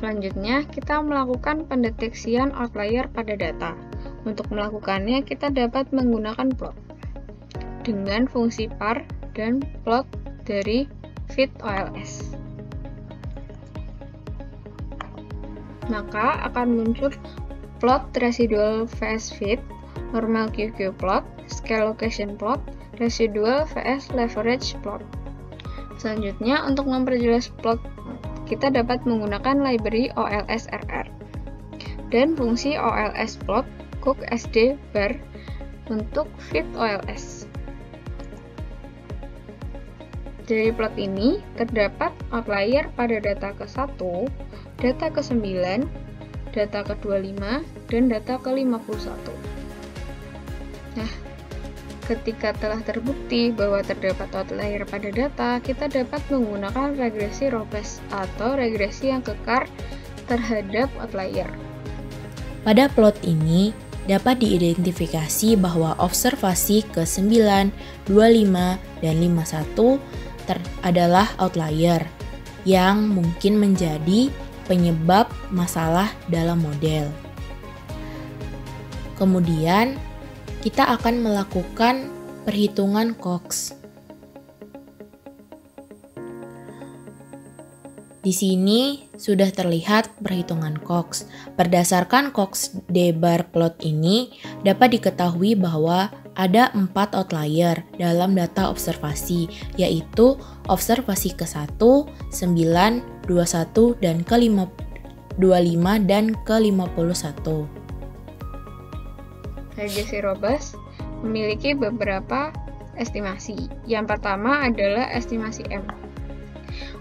Selanjutnya, kita melakukan pendeteksian outlier pada data. Untuk melakukannya, kita dapat menggunakan plot dengan fungsi par dan plot dari fit_OLS. Maka akan muncul plot residual vs fit, normal QQ plot, scale location plot, residual vs leverage plot. Selanjutnya, untuk memperjelas plot, kita dapat menggunakan library OLSRR dan fungsi OLS plot cook sd bar untuk fit_OLS. Dari plot ini terdapat outlier pada data ke-1, data ke-9, data ke-25, dan data ke-51. Nah, ketika telah terbukti bahwa terdapat outlier pada data, kita dapat menggunakan regresi robust atau regresi yang kekar terhadap outlier. Pada plot ini, dapat diidentifikasi bahwa observasi ke-9, 25, dan 51 adalah outlier yang mungkin menjadi penyebab masalah dalam model. Kemudian, kita akan melakukan perhitungan Cox. Di sini sudah terlihat perhitungan Cox. Berdasarkan Cox D-bar plot ini, dapat diketahui bahwa ada 4 outlier dalam data observasi, yaitu observasi ke-1, 9, 21, dan ke-25 dan ke-51. Regresi robust memiliki beberapa estimasi. Yang pertama adalah estimasi M.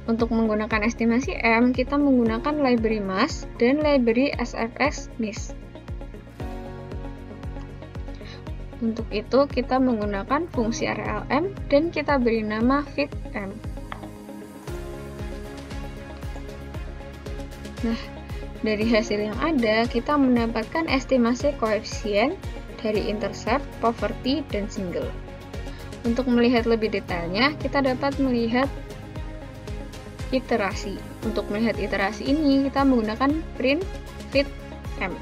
Untuk menggunakan estimasi M, kita menggunakan library MAS dan library SFS MIS. Untuk itu, kita menggunakan fungsi RLM dan kita beri nama fit_M. Nah, dari hasil yang ada, kita mendapatkan estimasi koefisien dari intercept, poverty, dan single. Untuk melihat lebih detailnya, kita dapat melihat iterasi. Untuk melihat iterasi ini, kita menggunakan print fit_M.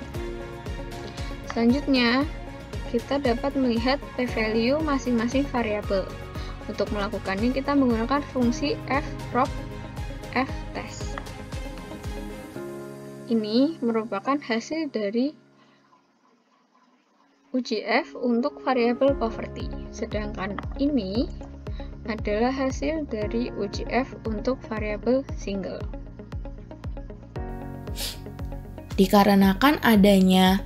Selanjutnya, kita dapat melihat p-value masing-masing variabel. Untuk melakukannya, kita menggunakan fungsi fprop ftest. Ini merupakan hasil dari uji F untuk variabel poverty, sedangkan ini adalah hasil dari uji F untuk variabel single. Dikarenakan adanya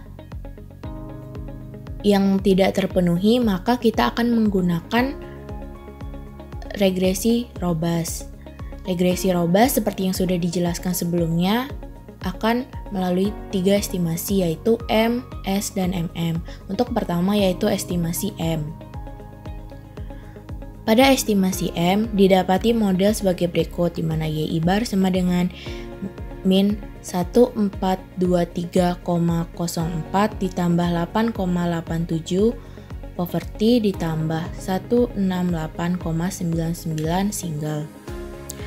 yang tidak terpenuhi, maka kita akan menggunakan regresi robust. Regresi robust seperti yang sudah dijelaskan sebelumnya akan melalui 3 estimasi, yaitu M, S, dan MM. Untuk pertama yaitu estimasi M. Pada estimasi M, didapati model sebagai berikut, di mana YI bar sama dengan min 1423,04 ditambah 8,87, poverty ditambah 168,99 single.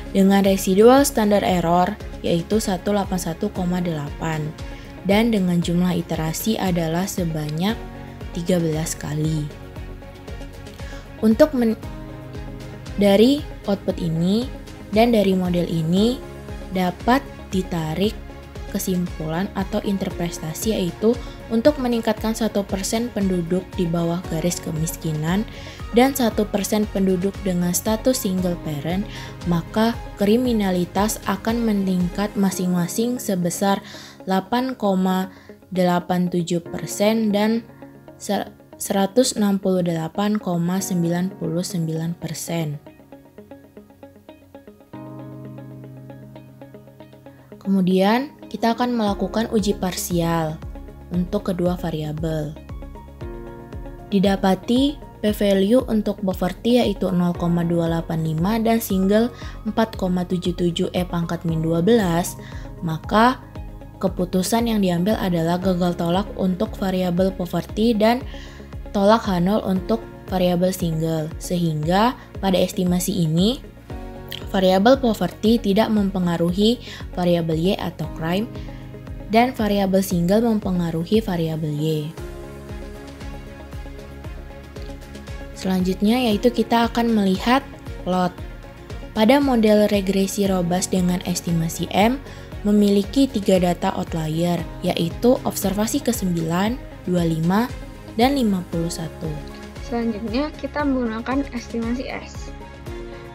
Dengan residual standard error yaitu 181,8 dan dengan jumlah iterasi adalah sebanyak 13 kali. Untuk dari output ini dan dari model ini dapat ditarik kesimpulan atau interpretasi, yaitu untuk meningkatkan 1% penduduk di bawah garis kemiskinan dan 1% penduduk dengan status single parent, maka kriminalitas akan meningkat masing-masing sebesar 8,87% dan 168,99%. Kemudian, kita akan melakukan uji parsial untuk kedua variabel. Didapati p-value untuk poverty yaitu 0,285 dan single 4,77 E⁻⁻12, maka keputusan yang diambil adalah gagal tolak untuk variabel poverty dan tolak H0 untuk variabel single. Sehingga pada estimasi ini, variabel poverty tidak mempengaruhi variabel Y atau crime, dan variabel single mempengaruhi variabel Y. Selanjutnya yaitu kita akan melihat plot. Pada model regresi robust dengan estimasi M, memiliki 3 data outlier, yaitu observasi ke-9, 25, dan 51. Selanjutnya, kita menggunakan estimasi S.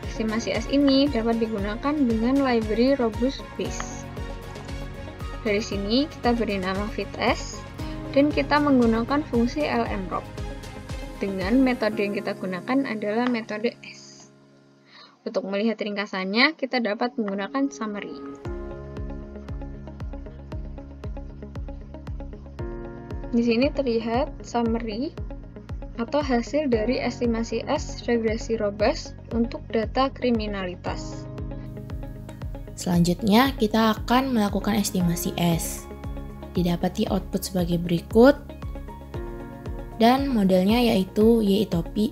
Estimasi S ini dapat digunakan dengan library robust base. Dari sini, kita beri nama fitS, dan kita menggunakan fungsi lmrop. Dengan metode yang kita gunakan adalah metode S. Untuk melihat ringkasannya, kita dapat menggunakan summary. Di sini terlihat summary atau hasil dari estimasi S regresi robust untuk data kriminalitas. Selanjutnya, kita akan melakukan estimasi S. Didapati output sebagai berikut, dan modelnya yaitu Y-topi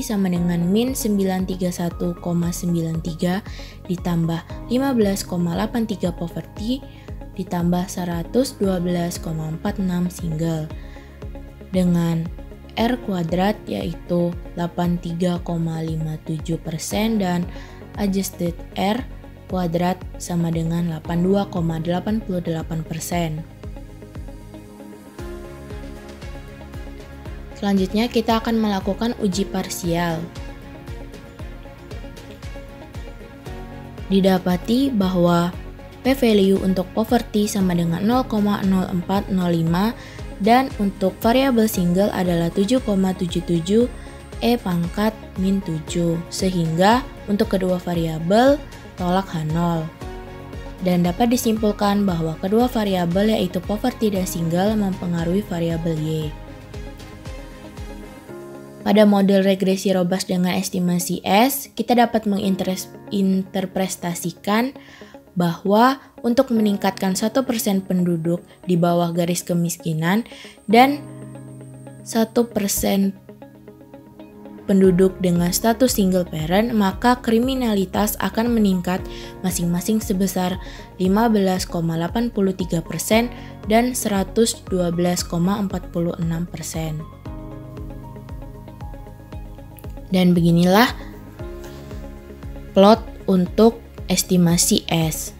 sama dengan min 931,93 ditambah 15,83 poverty ditambah 112,46 single dengan R kuadrat yaitu 83,57% dan adjusted R kuadrat sama dengan 82,88%. Selanjutnya kita akan melakukan uji parsial. Didapati bahwa p-value untuk poverty sama dengan 0,0405 dan untuk variabel single adalah 7,77 E pangkat min 7, sehingga untuk kedua variabel tolak H0. Dan dapat disimpulkan bahwa kedua variabel yaitu poverty dan single mempengaruhi variabel Y. Pada model regresi robust dengan estimasi S, kita dapat menginterpretasikan bahwa untuk meningkatkan 1% penduduk di bawah garis kemiskinan dan 1% penduduk dengan status single parent, maka kriminalitas akan meningkat masing-masing sebesar 15,83% dan 112,46%. Dan beginilah plot untuk estimasi S.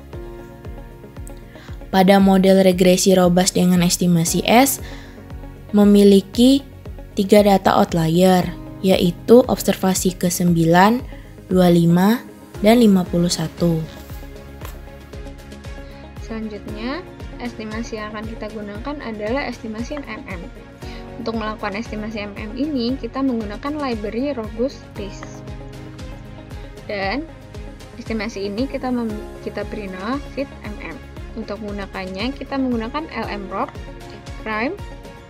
Pada model regresi robust dengan estimasi S, memiliki 3 data outlier, yaitu observasi ke-9, 25, dan 51. Selanjutnya, estimasi yang akan kita gunakan adalah estimasi MM. Untuk melakukan estimasi MM ini, kita menggunakan library robust base. Dan estimasi ini kita beri nama fitMM. Untuk menggunakannya, kita menggunakan lmrop, crime,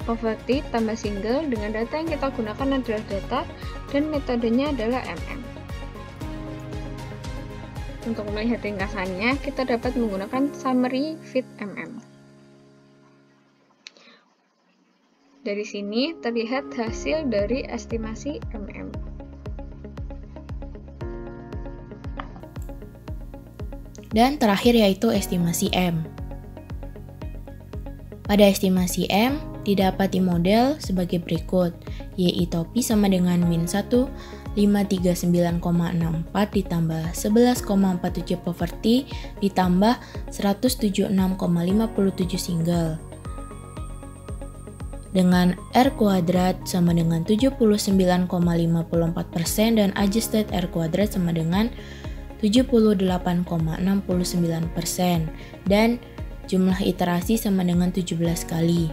poverty tambah single dengan data yang kita gunakan adalah data dan metodenya adalah MM. Untuk melihat ringkasannya, kita dapat menggunakan summary fitMM. Dari sini terlihat hasil dari estimasi MM. Dan terakhir yaitu estimasi M. Pada estimasi M, didapati model sebagai berikut. Y-topi sama dengan min 1,539,64 ditambah 11,47 poverty ditambah 176,57 single. Dengan R kuadrat sama dengan 79,54% dan adjusted R kuadrat sama dengan 78,69% dan jumlah iterasi sama dengan 17 kali.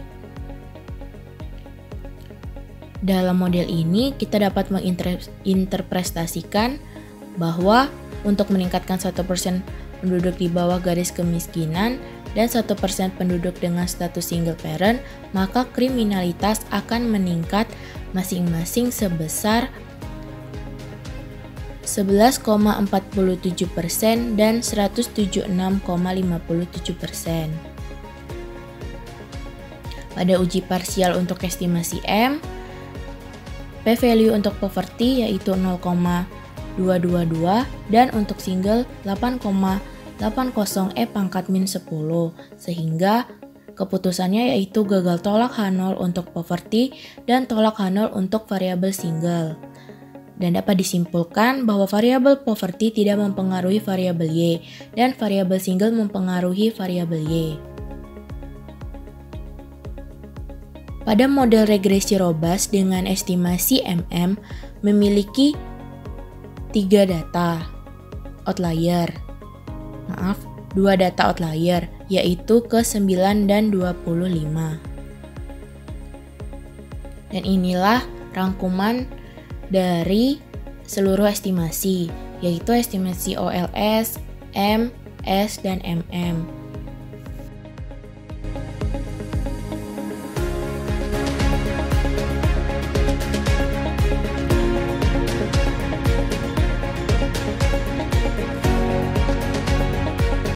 Dalam model ini kita dapat menginterpretasikan bahwa untuk meningkatkan 1% penduduk di bawah garis kemiskinan dan 1% penduduk dengan status single parent, maka kriminalitas akan meningkat masing-masing sebesar 11,47% dan 176,57%. Pada uji parsial untuk estimasi M, p-value untuk poverty yaitu 0,25 222 dan untuk single 8,80 E pangkat min 10, sehingga keputusannya yaitu gagal tolak H0 untuk poverty dan tolak H0 untuk variabel single. Dan dapat disimpulkan bahwa variabel poverty tidak mempengaruhi variabel Y dan variabel single mempengaruhi variabel Y. Pada model regresi robust dengan estimasi MM memiliki 3 data outlier. 2 data outlier, yaitu ke-9 dan 25. Dan inilah rangkuman dari seluruh estimasi, yaitu estimasi OLS, M, S, dan MM.